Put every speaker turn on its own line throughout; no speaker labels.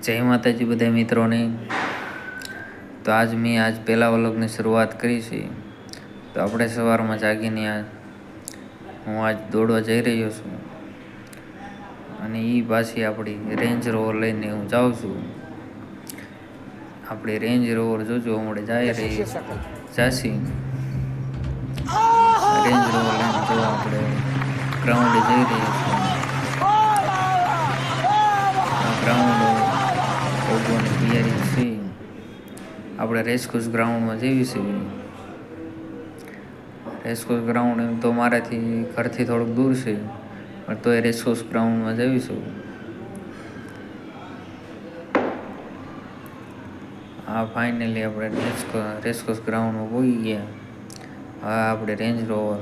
જય માતાજી બધા મિત્રોને। તો આજ પહેલા વ્લોગની શરૂઆત કરી છે। તો આપણે સવારમાં જાગીને હું આજ દોડવા જઈ રહ્યો છું અને એ પાછી આપણી રેન્જ રોવર લઈને હું જાઉં છું। આપણી રેન્જ રોવર જોજો હમણાં જાય રહી જાસી રેન્જ રોવર લઈને જો આપણે ગ્રાઉન્ડે જઈ રહ્યા છીએ। આ ગ્રાઉન્ડ ઓગવાની તૈયારી છે। આપણે રેસકોર્સ ગ્રાઉન્ડમાં જઈએ છીએ। રેસકોર્સ ગ્રાઉન્ડ એમ તો મારાથી ઘરથી થોડુંક દૂર છે, પણ તો એ રેસકોર્સ ગ્રાઉન્ડમાં જઈશું। આ ફાઇનલી આપણે રેસકોર્સ ગ્રાઉન્ડમાં પહોંચી ગયા। હવે આપણે રેન્જ રોવર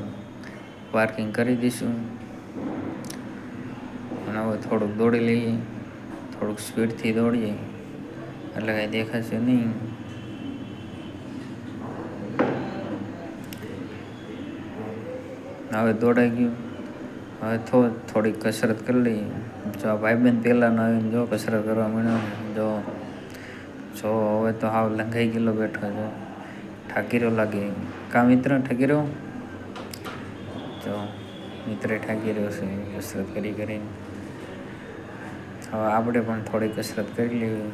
પાર્કિંગ કરી દઈશું અને હવે થોડુંક દોડી લઈએ, થોડુંક સ્પીડથી દોડીએ એટલે કાંઈ દેખાશે નહીં। હવે દોડાઈ ગયું। હવે થોડીક કસરત કરી લઈએ। જો આ ભાઈબંધ પહેલાંનો આવીને જો કસરત કરવા માંડ્યો, જો હવે તો હાવ લંઘાઈ ગયેલો બેઠો, જો ઠાકીરો લાગે કા મિત્ર ઠાકીરો, જો મિત્રે ઠાકી રહ્યો છે કસરત કરીને। હવે આપણે પણ થોડી કસરત કરી લેવી।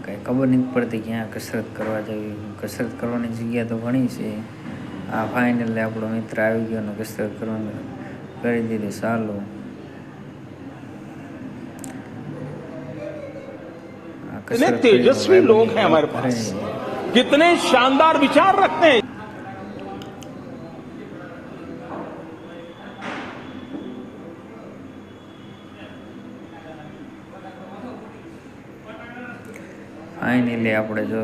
કાંઈ ખબર નથી પડતી ક્યાં કસરત કરવા જવી। કસરત કરવાની જગ્યા તો ઘણી છે। આ ફાઇનલી આપણો મિત્ર આવી ગયો અને કસરત કરવાનું કરી દીધી ચાલુ।
कितने तेजस्वी लोग हैं हमारे पास, कितने शानदार विचार रखते हैं।
ફાઇનલી આપણે જો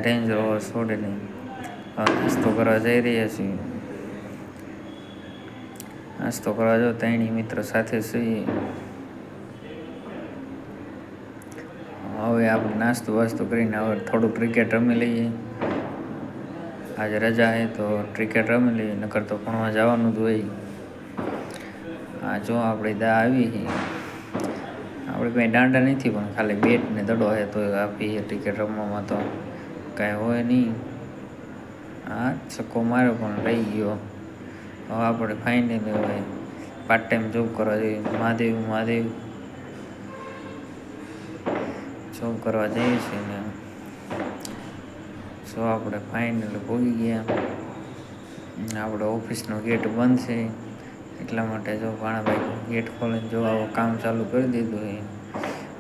રેન્જ રોવર છોડીને નાસ્તો કરવા જઈ રહ્યા છીએ। નાસ્તો કરવા જો ત્રણેય મિત્રો સાથે છીએ। હવે આપણે નાસ્તો વાસ્તો કરીને હવે થોડું ક્રિકેટ રમી લઈએ। આજે રજા છે તો ક્રિકેટ રમી લઈએ, નકર તો ભણવા જવાનું જ હોય। આ જો આપણે આવી આપણે કંઈ દાંડા નથી, પણ ખાલી બેટ ને દડો છે તો આપીએ ક્રિકેટ રમવામાં તો કાંઈ હોય નહીં। હા છક્કો માર્યો પણ રહી ગયો। હવે આપણે ફાઇનલી હવે પાર્ટ ટાઈમ જોબ કરવા જઈએ। મહાદેવ જોબ કરવા જઈએ છીએ ને જો આપણે ફાઇનલી ભોગી ગયા। આપણે ઓફિસનો ગેટ બંધ છે એટલા માટે જો ભાણાભાઈ ગેટ ખોલીને જો આવું કામ ચાલુ કરી દીધું છે।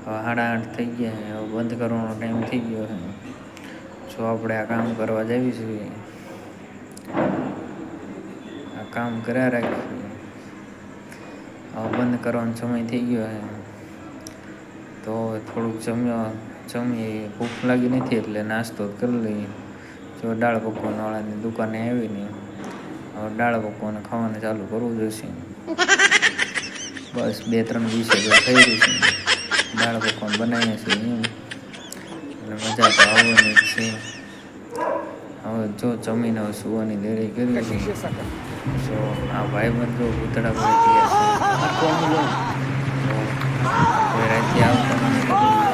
હવે 8:30 થઈ ગયા છે, હવે બંધ કરવાનો ટાઈમ થઈ ગયો છે। જો આપણે આ કામ કરવા જઈએ છીએ, આ કામ કર્યા રાખીએ। હવે બંધ કરવાનો સમય થઈ ગયો છે તો થોડુંક જમીએ। ભૂખ લાગી નથી એટલે નાસ્તો કરી લઈએ। જો દાળ પકવાનવાળાની દુકાને આવીને હવે દાળ પકવાન ખાવાનું ચાલુ કરવું જોઈશે। બસ 2-3 દિવસે તો થઈ રહ્યું છે, દાળ પકવાન બનાવીએ છીએ એમ એટલે મજા તો આવવાની જ છે। હવે જો જમીને હવે સુવાની તૈયારી કરી છે। જો આ ભાઈબંધ જો ભૂતળા પડી ગયા છે, કોઈ રાતે આવતા નથી।